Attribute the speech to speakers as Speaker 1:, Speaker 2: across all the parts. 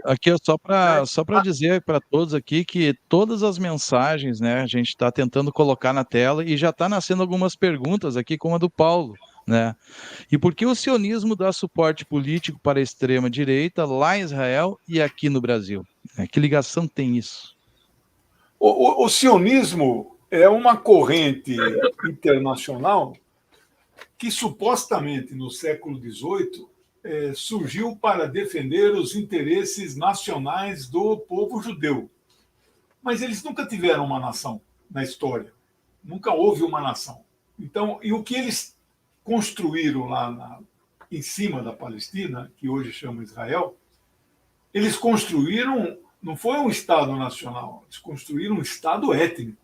Speaker 1: Aqui é
Speaker 2: Né?
Speaker 1: só para dizer para todos aqui que todas as mensagens, né, a gente está tentando colocar na tela e já está nascendo algumas perguntas aqui, como a do Paulo, né? E por que o sionismo dá suporte político para a extrema-direita lá em Israel e aqui no Brasil? Que ligação tem isso?
Speaker 2: O sionismo é uma corrente internacional que supostamente no século XVIII surgiu para defender os interesses nacionais do povo judeu. Mas eles nunca tiveram uma nação na história. Nunca houve uma nação. Então, e o que eles construíram em cima da Palestina, que hoje chama Israel, eles construíram, não foi um Estado nacional, eles construíram um Estado étnico,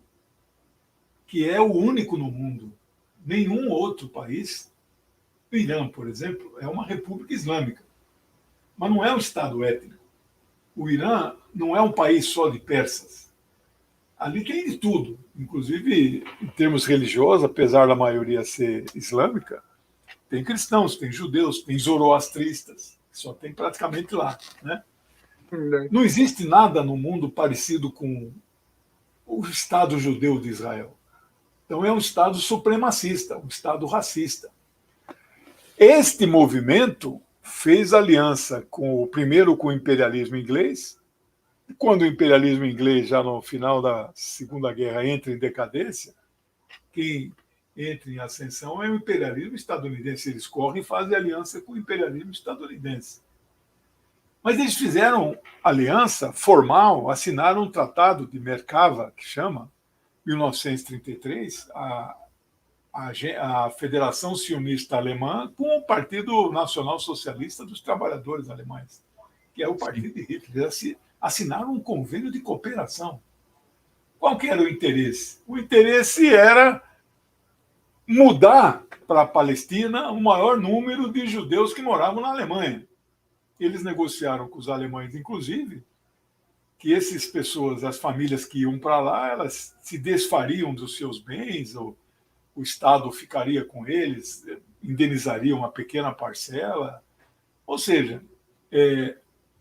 Speaker 2: que é o único no mundo. Nenhum outro país, o Irã, por exemplo, é uma república islâmica, mas não é um Estado étnico. O Irã não é um país só de persas. Ali tem de tudo, inclusive em termos religiosos, apesar da maioria ser islâmica, tem cristãos, tem judeus, tem zoroastristas, só tem praticamente lá, né? Não existe nada no mundo parecido com o Estado judeu de Israel. Então é um Estado supremacista, um Estado racista. Este movimento fez aliança primeiro com o imperialismo inglês. Quando o imperialismo inglês, já no final da Segunda Guerra, entra em decadência, quem entra em ascensão é o imperialismo estadunidense. Eles correm e fazem aliança com o imperialismo estadunidense. Mas eles fizeram aliança formal, assinaram um tratado de Merkava, que chama, 1933, a Federação Sionista Alemã com o Partido Nacional Socialista dos Trabalhadores Alemães, que é o
Speaker 1: Sim.
Speaker 2: partido de Hitler. Eles assinaram um convênio de cooperação. Qual que era o interesse? O interesse era mudar para a Palestina o maior número de judeus que moravam na Alemanha. Eles negociaram com os alemães, inclusive, que essas pessoas, as famílias que iam para lá, elas se desfariam dos seus bens, ou o Estado ficaria com eles, indenizaria uma pequena parcela. Ou seja,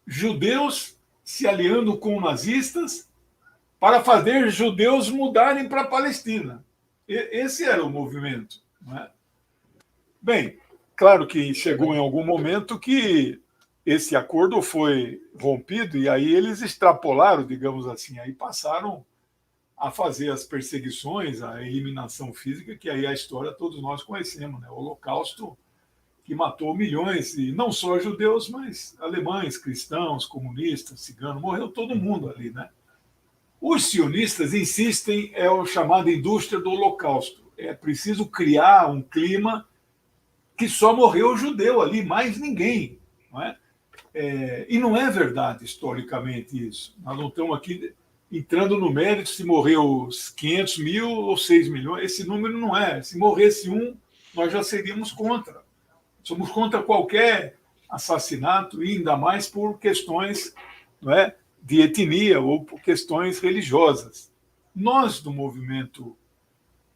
Speaker 2: judeus se aliando com nazistas para fazer judeus mudarem para a Palestina. Esse era o movimento. Não é? Bem, claro que chegou em algum momento que esse acordo foi rompido e aí eles extrapolaram, digamos assim, aí passaram a fazer as perseguições, a eliminação física, que aí a história todos nós conhecemos, né? O Holocausto que matou milhões, e não só judeus, mas alemães, cristãos, comunistas, ciganos, morreu todo mundo ali, né? Os sionistas insistem, é o chamado indústria do Holocausto. É preciso criar um clima que só morreu judeu ali, mais ninguém. Não é? E não é verdade historicamente isso. Nós não estamos aqui entrando no mérito se morreu 500 mil ou 6 milhões. Esse número não é. Se morresse um, nós já seríamos contra. Somos contra qualquer assassinato, e ainda mais por questões, não é, de etnia ou por questões religiosas. Nós, do movimento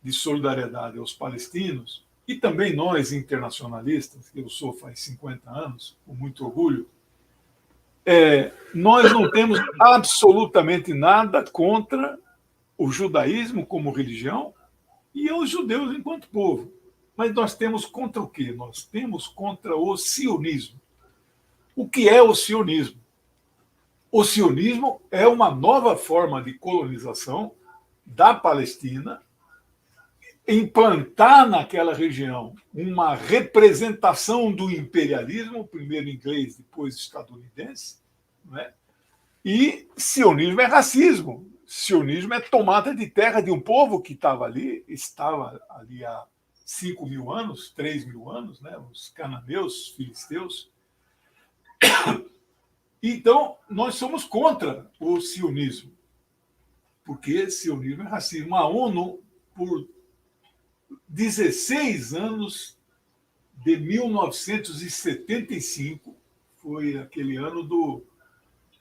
Speaker 2: de solidariedade aos palestinos, e também nós, internacionalistas, que eu sou faz 50 anos, com muito orgulho, nós não temos absolutamente nada contra o judaísmo como religião e os judeus enquanto povo. Mas nós temos contra o quê? Nós temos contra o sionismo. O que é o sionismo? O sionismo é uma nova forma de colonização da Palestina, implantar naquela região uma representação do imperialismo, primeiro inglês, depois estadunidense, não é? E sionismo é racismo. Sionismo é tomada de terra de um povo que estava ali há 5 mil anos, 3 mil anos, né? Os cananeus, filisteus. Então, nós somos contra o sionismo, porque sionismo é racismo. A ONU, por 16 anos, de 1975, foi aquele ano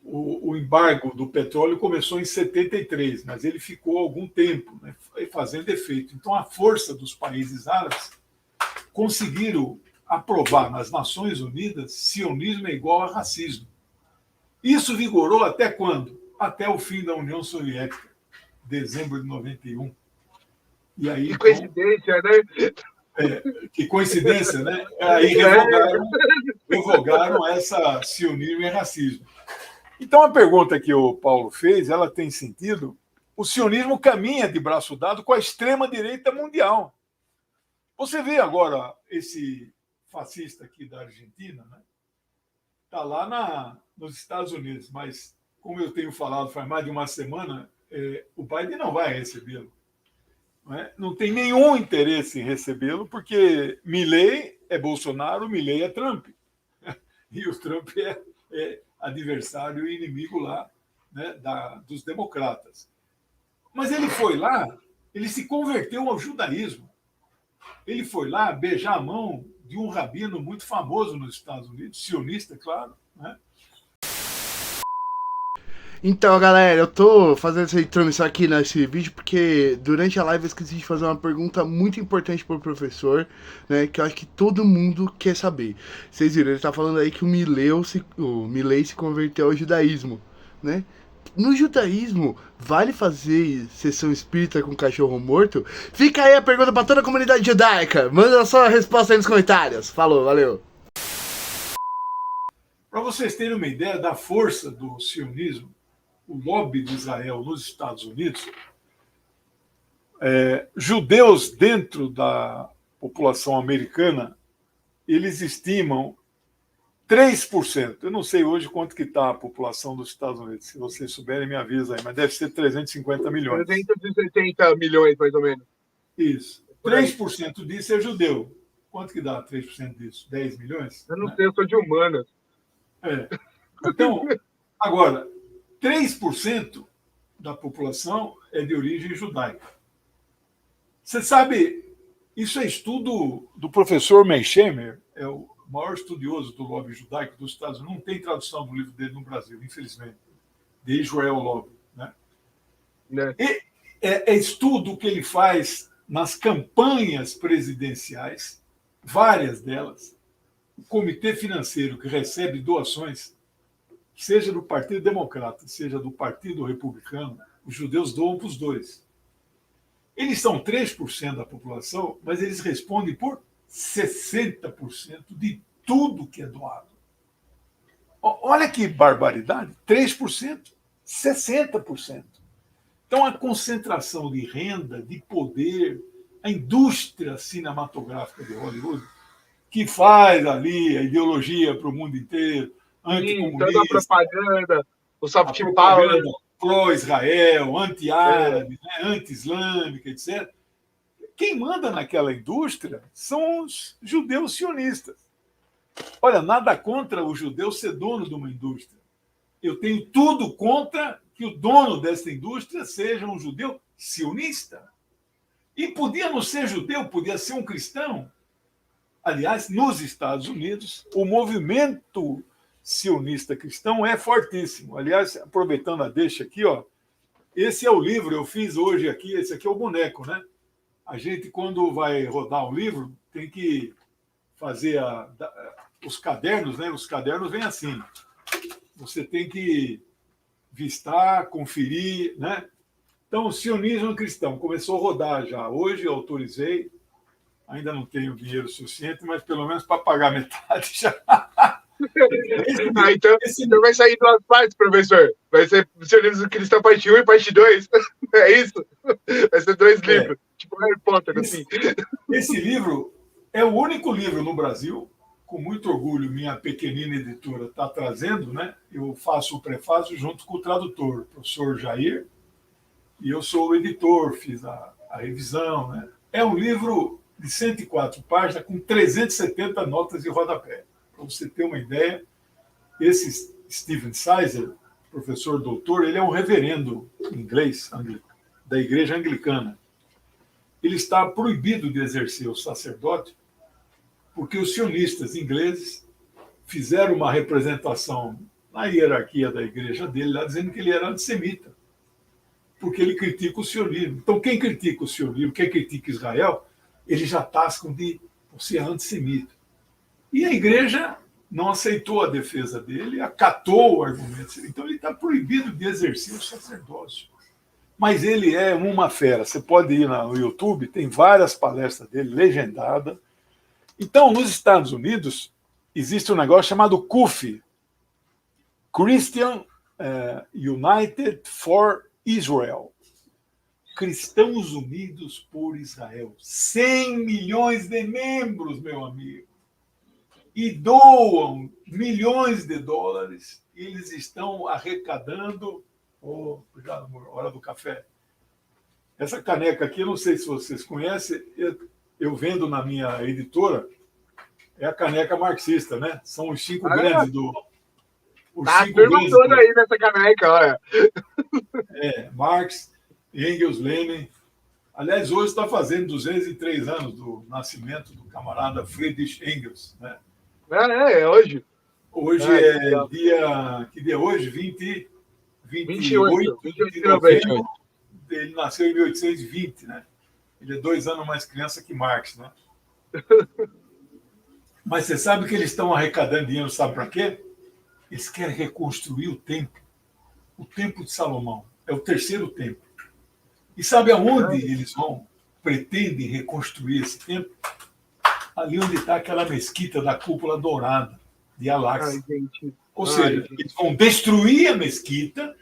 Speaker 2: o embargo do petróleo começou em 73, mas ele ficou algum tempo, né, fazendo efeito. Então, a força dos países árabes conseguiram aprovar nas Nações Unidas sionismo é igual a racismo. Isso vigorou até quando? Até o fim da União Soviética, dezembro de 91. E aí,
Speaker 3: que coincidência, né?
Speaker 2: Que coincidência, né? Aí revogaram essa sionismo e racismo. Então, a pergunta que o Paulo fez, ela tem sentido. O sionismo caminha de braço dado com a extrema-direita mundial. Você vê agora esse fascista aqui da Argentina, né? Está lá nos Estados Unidos, mas, como eu tenho falado faz mais de uma semana, o Biden não vai recebê-lo. Não tem nenhum interesse em recebê-lo, porque Milei é Bolsonaro, Milei é Trump. E o Trump é adversário e inimigo lá, né, dos democratas. Mas ele foi lá, ele se converteu ao judaísmo. Ele foi lá beijar a mão de um rabino muito famoso nos Estados Unidos, sionista, claro, né?
Speaker 4: Então, galera, eu tô fazendo essa introdução aqui nesse vídeo porque durante a live eu esqueci de fazer uma pergunta muito importante pro professor, né, que eu acho que todo mundo quer saber. Vocês viram, ele tá falando aí que o Milei se converteu ao judaísmo, né? No judaísmo, vale fazer sessão espírita com cachorro morto? Fica aí a pergunta pra toda a comunidade judaica. Manda a sua resposta aí nos comentários. Falou, valeu.
Speaker 2: Para vocês terem uma ideia da força do sionismo, o lobby de Israel nos Estados Unidos, judeus dentro da população americana, eles estimam 3%. Eu não sei hoje quanto que está a população dos Estados Unidos. Se vocês souberem, me avisa aí, mas deve ser 350 milhões.
Speaker 3: 370 milhões, mais ou menos.
Speaker 2: Isso. 3% disso é judeu. Quanto que dá 3% disso? 10 milhões?
Speaker 3: Eu não sei, eu sou de humanas.
Speaker 2: Então, agora, 3% da população é de origem judaica. Você sabe, isso é estudo do professor Meishemer, é o maior estudioso do lobby judaico dos Estados Unidos. Não tem tradução do livro dele no Brasil, infelizmente. De Israel Lobby. Né? É estudo que ele faz nas campanhas presidenciais, várias delas. O comitê financeiro que recebe doações, seja do Partido Democrata, seja do Partido Republicano, os judeus doam para os dois. Eles são 3% da população, mas eles respondem por 60% de tudo que é doado. Olha que barbaridade, 3%, 60%. Então, a concentração de renda, de poder, a indústria cinematográfica de Hollywood, que faz ali a ideologia para o mundo inteiro, anticomunista,
Speaker 3: toda a propaganda, o soft power,
Speaker 2: pró-Israel, anti-árabe, né, anti-islâmica, etc. Quem manda naquela indústria são os judeus sionistas. Olha, nada contra o judeu ser dono de uma indústria. Eu tenho tudo contra que o dono dessa indústria seja um judeu sionista. E podia não ser judeu, podia ser um cristão. Aliás, nos Estados Unidos, o movimento sionista cristão é fortíssimo. Aliás, aproveitando a deixa aqui, ó, esse é o livro, eu fiz hoje aqui, esse aqui é o boneco, né? A gente, quando vai rodar um livro, tem que fazer os cadernos, né? Os cadernos vêm assim. Você tem que vistar, conferir, né? Então, o sionismo cristão começou a rodar já. Hoje eu autorizei, ainda não tenho dinheiro suficiente, mas pelo menos para pagar metade já.
Speaker 3: Então vai sair duas partes, professor. Vai ser sionismo cristão parte 1 e parte 2. É isso? Vai ser 2 livros. Tipo Harry Potter, assim.
Speaker 2: Esse livro é o único livro no Brasil, com muito orgulho, minha pequenina editora está trazendo, né? Eu faço o prefácio junto com o tradutor, o professor Jair, e eu sou o editor, fiz a revisão, né? É um livro de 104 páginas com 370 notas de rodapé. Para você ter uma ideia, esse Stephen Sizer, professor doutor, ele é um reverendo inglês da igreja anglicana. Ele está proibido de exercer o sacerdote porque os sionistas ingleses fizeram uma representação na hierarquia da igreja dele, lá dizendo que ele era antissemita, porque ele critica o sionismo. Então, quem critica o sionismo, quem critica Israel, eles já tascam de você é antissemita. E a igreja não aceitou a defesa dele, acatou o argumento. Então ele está proibido de exercer o sacerdócio. Mas ele é uma fera. Você pode ir no YouTube, tem várias palestras dele, legendada. Então, nos Estados Unidos, existe um negócio chamado CUF, Christian United for Israel. Cristãos Unidos por Israel. 100 milhões de membros, meu amigo. E doam milhões de dólares. Eles estão arrecadando... obrigado, amor. Hora do café. Essa caneca aqui, não sei se vocês conhecem, eu vendo na minha editora, é a caneca marxista, né? São os 5 grandes do...
Speaker 3: A turma toda aí nessa caneca, olha.
Speaker 2: Marx, Engels, Lenin. Aliás, hoje está fazendo 203 anos do nascimento do camarada Friedrich Engels, né?
Speaker 3: É hoje.
Speaker 2: Hoje é dia... Que dia é hoje? 28 de novembro. Ele nasceu em 1820, né? Ele é 2 anos mais criança que Marx, né? Mas você sabe que eles estão arrecadando dinheiro, sabe para quê? Eles querem reconstruir o templo de Salomão. É o 3º templo. E sabe aonde eles pretendem reconstruir esse templo? Ali onde está aquela mesquita da cúpula dourada de Al-Aqsa. Ou seja, eles vão destruir a mesquita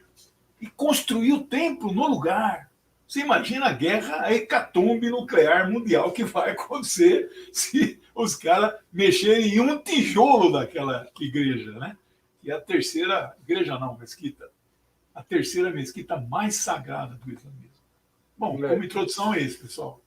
Speaker 2: e construir o templo no lugar. Você imagina a guerra, a hecatombe nuclear mundial que vai acontecer se os caras mexerem em um tijolo daquela igreja, né? Que é a 3ª, igreja não, mesquita, a 3ª mesquita mais sagrada do islamismo. Bom, como introdução é isso, pessoal.